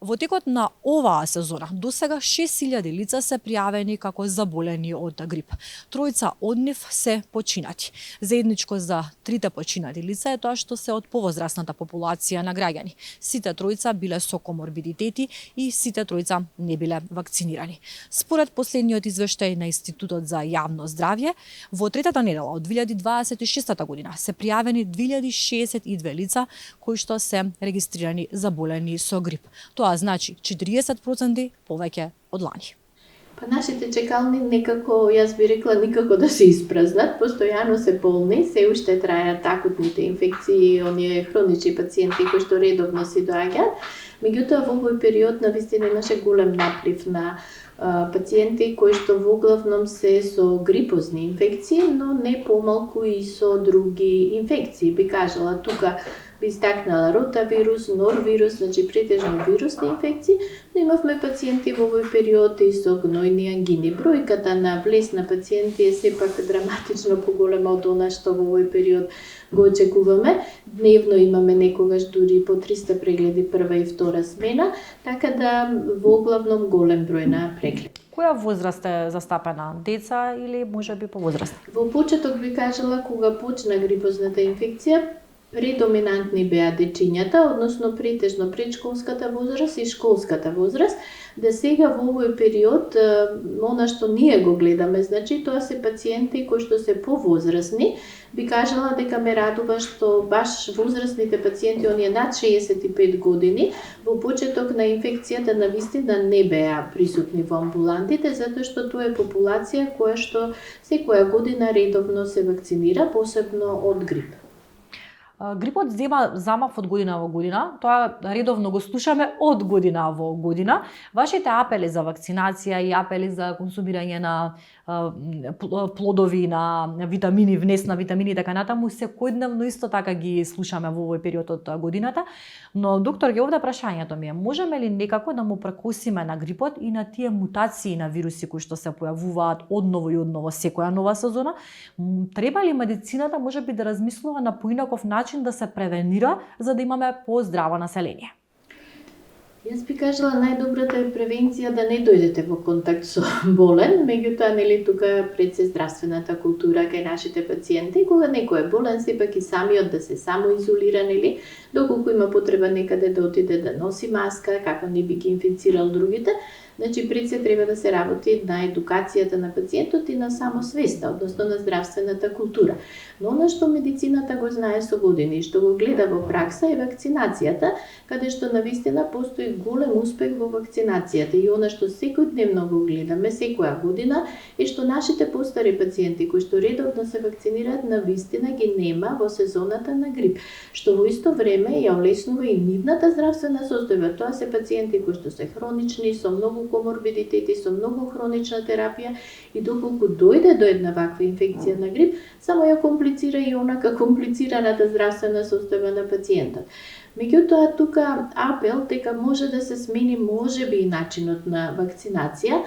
Во текот на оваа сезона, досега 6000 лица се пријавени како заболени од грип. Тројца од нив се починати. Заедничко за трите починати лица е тоа што се од повозрасната популација на граѓани. Сите тројца биле со коморбидитети и сите тројца не биле вакцинирани. Според последниот извештај на Институтот за јавно здравје, во третата недела од 2026 година се пријавени 2062 лица кои што се регистрирани заболени со грип. Тоа значи 40% повеќе од лани. Па нашите чекални некако, јас би рекла, никако да се испразнат, постојано се полни, се уште трајат акутните инфекции, оние хронични пациенти кои што редовно си доаѓаат. Меѓутоа во овој период навистина имаше голем наплив на пациенти кои што воглавном се со грипозни инфекции, но не помалку и со други инфекции. Би кажала тука, би истакнала ротавирус, норвирус, значи претежно вирусни инфекции, но имавме пациенти во овој период и со гнојни ангини. Бројката на влез на пациенти е сепак драматично поголема од она што во овој период го очекуваме. Дневно имаме некогаш дури по 300 прегледи прва и втора смена, така да воглавном голем број на прегледи. Која возраст е застапена? Деца или можеби повозрастни? Во почеток би кажала кога почна грипозната инфекција, предоминантни беа дечињата, односно претежно предшколската возраст и школската возраст, да сега во овој период, она што ние го гледаме, значи тоа се пациенти кои што се повозрастни, би кажала дека ме радува што баш возрастните пациенти, оние над 65 години, во почеток на инфекцијата навистина не беа присутни во амбулантите, затоа што тоа е популација која што секоја година редовно се вакцинира, посебно од грип. Грипот зема замав од година во година, тоа редовно го слушаме од година во година. Вашите апели за вакцинација и апели за консумирање на плодови, на витамини, внес на витамини и така натаму, секојдневно исто така ги слушаме во овој период од годината. Но, доктор, ге овде прашањето ми е, можеме ли некако да му прекусиме на грипот и на тие мутации на вируси кои што се појавуваат одново и одново секоја нова сезона? Треба ли медицината можеби да размислува на поинаков начин да се превенира за да имаме поздраво население? Јас би кажала најдобрата е превенција да не дојдете во контакт со болен, меѓутоа нели тука пред се здравствената култура кај нашите пациенти, кога некој е болен, сепак и самиот да се самоизолира, нели, доколку има потреба некаде да отиде да носи маска, како не би ги инфицирал другите. Значи, пред се треба да се работи на едукацијата на пациентот и на самосвеста, односно на здравствената култура. Но она што медицината го знае со години и што го гледа во пракса е вакцинацијата, каде што навистина постои голем успех во вакцинацијата и она што секојдневно го гледаме секоја година е што нашите постари пациенти кои што редовно се вакцинираат навистина ги нема во сезоната на грип, што во исто време ја олеснува и нивната здравствена состојба. Тоа се пациенти кои што се хронични, со многу коморбидитети, со многу хронична терапија и доколку дојде до една ваква инфекција на грип, само ја комплицира и онака комплицираната здравствена состојба на пациентот. Меѓутоа, тука апел дека може да се смени можеби и начинот на вакцинација.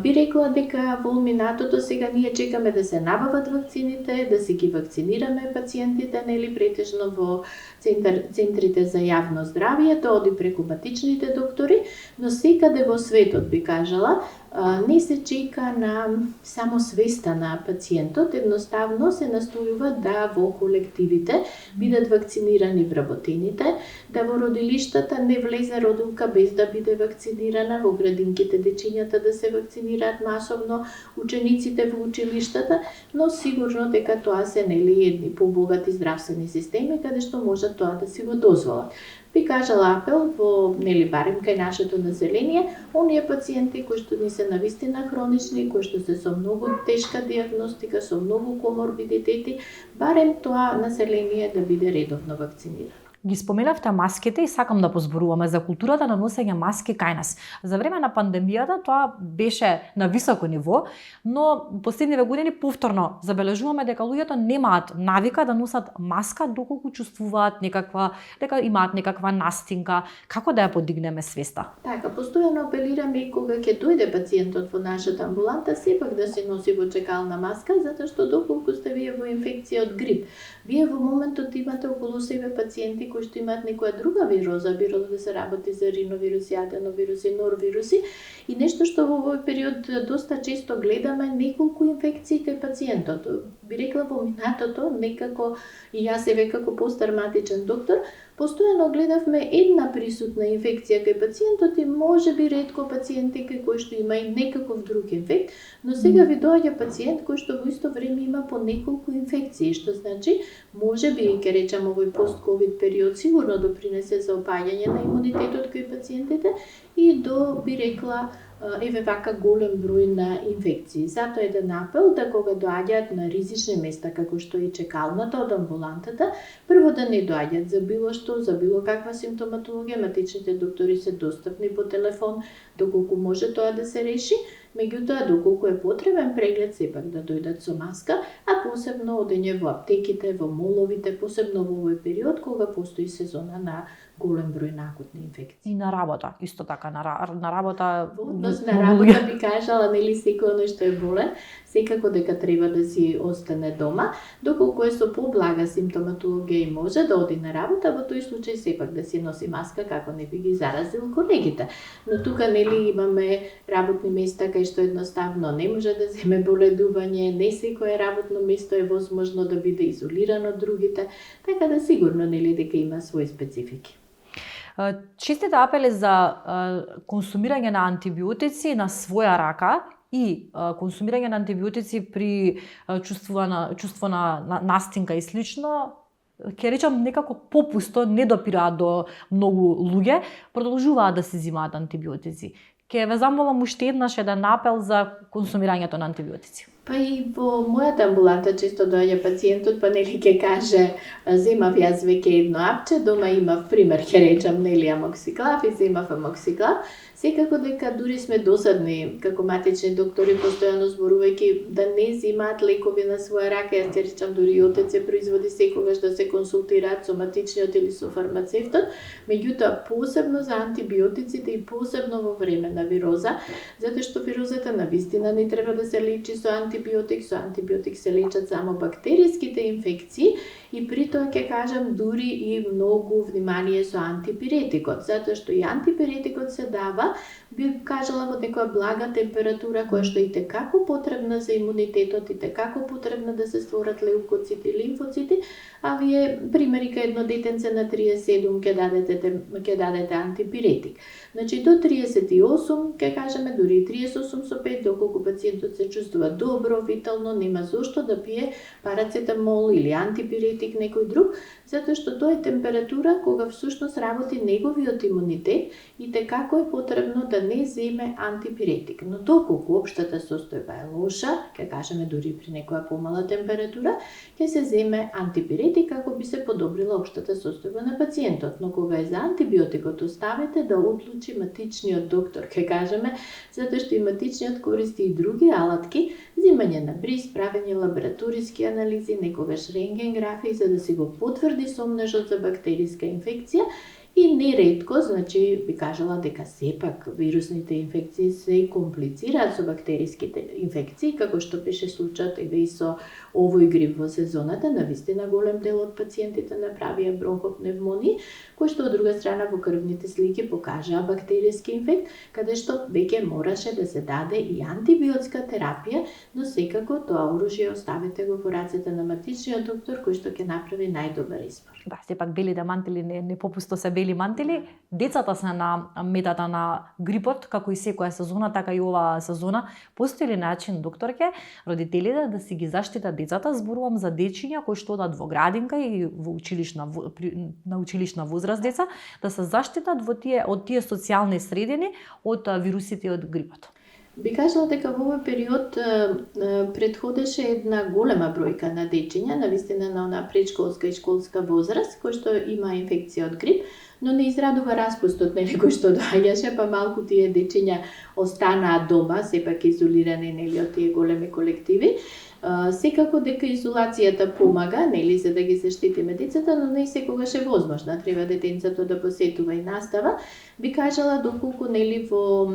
Би рекла дека во минатото сега ние чекаме да се набават вакцините, да се ги вакцинираме пациентите, нели претежно во центрите за јавно здравје, тоа оди преку матичните доктори, но секаде во светот би кажала, не се чека на само свеста на пациентот, едноставно се настојува да во колективите бидат вакцинирани вработените, да во родилиштата не влезе родилка без да биде вакцинирана, во градинките дечињата да се вакцинираат масовно, учениците во училиштата, но сигурно дека тоа се нели едни побогати здравствени системи каде што може тоа да си го дозволат. Би кажала апел во нели барем кај нашето население, оние пациенти кои што ни се навистина хронични, кои што се со многу тешка дијагностика, со многу коморбидитети, барем тоа население да биде редовно вакцинирано. Ги споменавте маските и сакам да позборуваме за културата на носење маски кај нас. За време на пандемијата тоа беше на високо ниво, но последниве години повторно забележуваме дека луѓето немаат навика да носат маска доколку чувствуваат дека имаат некаква настинка. Како да ја подигнеме свеста? Така, постојано апелираме и кога ќе дојде пациентот во нашата амбуланта, сепак да се носи во чекална маска, затоа што доколку сте вие во инфекција од грип, вие во моментот имате околу себе пациенти пациенти кои што имаат некоја друга вироза, било да се работи за риновируси, аденовируси, норвируси, и нешто што во овој период доста често гледаме, неколку инфекции кај пациентот. Би рекла во минатото, некако и јас еве како постарматичен доктор, постојано гледавме една присутна инфекција кај пациентот и можеби ретко пациенти кај кои што има и некаков друг инфект, но сега ви доаѓа пациент кој што во исто време има по неколку инфекции, што значи можеби, ќе речам, овој пост-ковид период сигурно допринесе за опаѓање на имунитетот кај пациентите и до, би рекла, еве вака голем број на инфекции. Затоа еден апел да кога доаѓаат на ризични места како што е чекалната од амбулантата, прво да не доаѓаат за било што, за било каква симптоматологија, матичните доктори се достапни по телефон, доколку може тоа да се реши, меѓутоа доколку е потребен преглед сепак да дојдат со маска, а посебно одење во аптеките, во моловите, посебно во овој период кога постои сезона на голем број на акутни инфекции. И на работа, исто така, на работа... Во однос на работа би кажала, нели секој оној што е болен, секако дека треба да си остане дома, доколку е со поблага симптоматологија и може да оди на работа, во тој случај сепак да си носи маска како не би ги заразил колегите. Но тука нели имаме работни места кај што едноставно не може да земе боледување, не секое работно место е возможно да биде изолирано од другите, така да сигурно нели дека има свои специфики. Честите апели за консумирање на антибиотици на своја рака и консумирање на антибиотици при чувство на настинка и слично, ќе речам некако попусто, не допираат до многу луѓе, продолжуваат да се земаат антибиотици. Ќе ве замолам уште еднаш еден апел за консумирањето на антибиотици. Па и во мојата амбуланта често доаѓа пациентот, па нели ќе каже, земав јас веќе едно апче, дома имав пример, ќе речам, нели амоксиклав и земав амоксиклав. Секако дека дури сме досадни како матични доктори, постојано зборувајќи да не земаат лекови на своја рака, јас ќе речам дури и отец се производи секогаш да се консултираат со матичниот или со фармацевтот, меѓутоа посебно за антибиотиците и посебно во време на вироза, затоа што вирозата навистина не треба да се лечи со антибиотик се лечат само бактериските инфекции и при тоа ќе кажам дури и многу внимание со антипиретикот, затоа што и антипиретикот се дава, би кажала во некоја блага температура која што и како потребна за имунитетот, и како потребна да се створат леукоцити и лимфоцити, а вие примери кај едно детенце на 37 ќе дадете антипиретик. Значи до 38 ќе кажеме дури 38,5 доколку пациентот се чувствува добро, витално, нема зошто да пие парацетамол или антипиретик некој друг, затоа што тоа е температура кога всушност работи неговиот имунитет и како е потребно да не земе антипиретик. Но доколку општата состојба е лоша, ќе кажеме дури при некоја помала температура, ќе се земе антипиретик како би се подобрила општата состојба на пациентот. Но кога е за антибиотикот, оставете да одлучи матичниот доктор, ќе кажеме, затоа што и матичниот користи и други алатки, земање на бриз, правење лабораториски анализи, некогаш рентгенграфии за да си го потврди сомнежот за бактериска инфекција. И неретко, значи, би кажала дека сепак вирусните инфекции се комплицираат со бактериските инфекции, како што беше случајот и со овој грип во сезоната, навистина голем дел од пациентите направија бронхопневмонии, кои што од друга страна во крвните слики покажаа бактериски инфект, каде што веќе мораше да се даде и антибиотска терапија, но секако тоа оружје оставете го во рацете на матичниот доктор кој што ќе направи најдобар избор. Да, сепак белите мантили не попусто се бели мантили. Децата се на метата на грипот, како и секоја сезона, така и оваа сезона. Постои ли начин, докторке, родителите да си ги заштитат децата? Зборувам за дечиња кои што одат во градинка и во на училишна возраст деца, да се заштитат од тие социјални средини од вирусите од грипот. Би кажала дека во овој период претходеше една голема бројка на дечиња, навистина на онаа предшколска и школска возраст, кој што има инфекција од грип, но не израдува распустот, нели, кој што доаѓаше, па малку тие дечиња останаа дома, сепак изолирани, нели, од тие големи колективи. Секако дека изолацијата помага, нели, за да ги заштитиме децата, но не секогаш е возможна. Треба детенцето да посетува и настава. Би кажала доколку, нели, во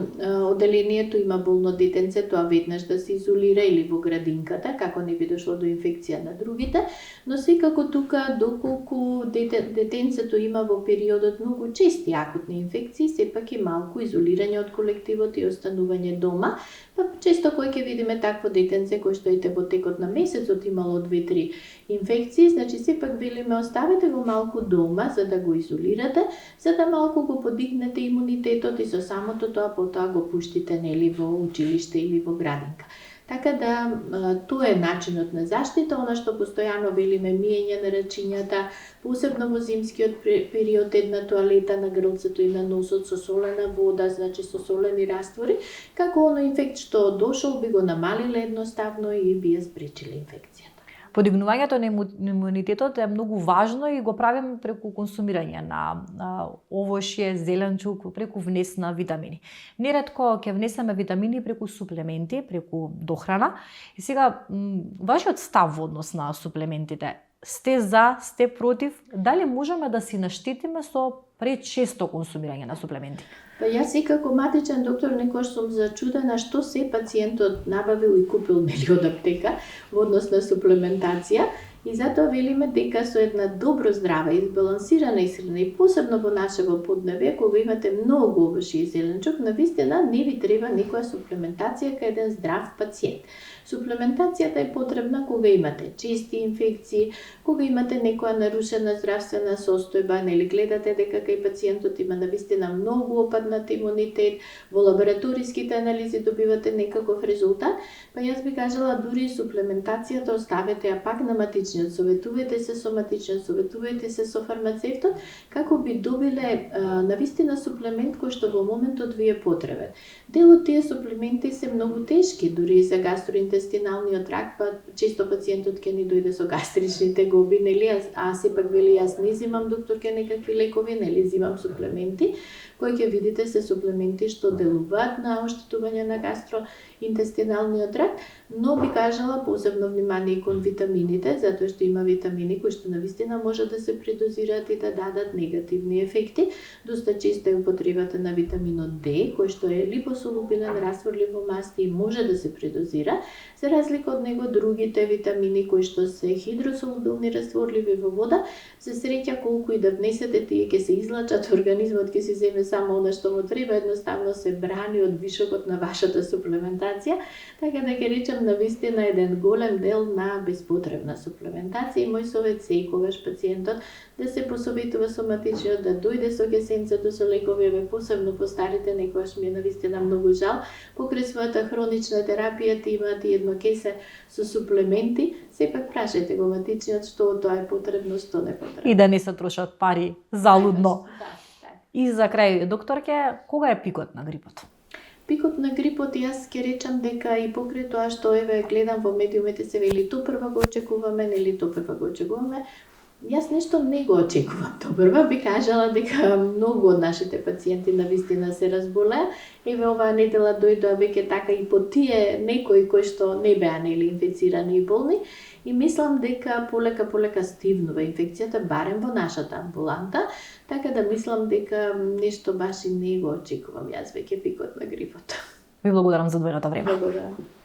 оделението има болно детенце, тоа веднаш да се изолира или во градинката, како не би дошло до инфекција на другите, но секако тука доколку детенцето има во периодот многу чести акутни инфекции, сепак и малку изолирање од колективот и останување дома. Па често кој ќе видиме такво детенце кој што ете во текот на месецот имало 2-3 инфекции, значи сепак велиме оставете го малку дома за да го изолирате, за да малку го подигнете имунитетот и со самото тоа потоа го пуштите, нели, во училиште или во градинка. Така да тоа е начинот на заштита, она што постојано велиме миење на рачињата, посебно во зимскиот период една тоалета на грлцето и на носот со солена вода, значи со солени раствори, како оно инфект што дошол би го намалиле едноставно и би ја спречиле инфекцијата. Подигнувањето на имунитетот е многу важно и го правиме преку консумирање на овошје, зеленчук, преку внес на витамини. Неретко ќе внесеме витамини преку суплементи, преку дохрана. И сега, вашиот став во однос на суплементите, сте за, сте против, дали можеме да си наштетиме со пречесто консумирање на суплементи? Па јас и како матичен доктор некош сум зачудена што се пациентот набавил и купил, нели, од аптека во однос на суплементација. И затоа велиме дека со една добро здрава и избалансирана исхрана и посебно во нашево поднебје, кога имате многу овошје и зеленчук, навистина не ви треба никоја суплементација кај еден здрав пациент. Суплементацијата е потребна кога имате чести инфекции, кога имате некоја нарушена здравствена состојба, нели гледате дека кај пациентот има навистина многу опаднат имунитет, во лабораториските анализи добивате некаков резултат, па јас би кажала дури суплементацијата оставете ја пак на матичниот, советувајте се со матичен, советувајте се со фармацевтот, како би добиле навистина суплемент кој што во моментот ви е потребен. Дел од тие суплементи се многу тешки, дури и за гастроинтестиналниот тракт, па често пациентот ќе ни дојде со гастрични тегоби, нели, а сепак вели јас не земам докторке некакви лекови, нели, земам суплементи, кои ќе видите се суплементи што делуваат на оштетување на гастроинтестиналниот тракт, но би кажала посебно внимание кон витамините, затоа што има витамини кои што навистина може да се предозираат и да дадат негативни ефекти. Доста често е употребата на витаминот D, кој што е липосолубилен, растворлив во масти и може да се предозира, за разлика од него другите витамини кои што се хидросолубилни, растворливи во вода, за среќа колку и да внесете, тие ќе се излачат, организмот ќе се земе само она што му треба, едноставно се брани од вишокот на вашата суплементација, така да ќе речем навистина еден голем дел на беспотребна суплементација и мој совет секогаш пациентот да се посоветува со матичниот, да дојде со кесенцето со лекови, посебно по старите, некогаш ми е навистина многу жал, покрај својата хронична терапија ти имаат и едно кесе со суплементи, сепак прашајте го матичниот што тоа е потребно, што не потребно. И да не се трошат пари залудно. Да. И за крај, докторке, кога е пикот на грипот? Пикот на грипот, јас ќе речам дека и покрај тоа што гледам во медиумите се вели то прва го очекуваме, нели то прва го очекуваме, јас нешто не го очекувам добрва, би кажала дека многу од нашите пациенти навистина се разболеа. Еве оваа недела дојдоа веќе така и по тие некои кои што не беа нели инфицирани и болни и мислам дека полека стивнува инфекцијата барем во нашата амбуланта, така да мислам дека нешто баш и не го очекувам јас веќе пикот на грипот. Ви благодарам за одвоеното време. Благодарам.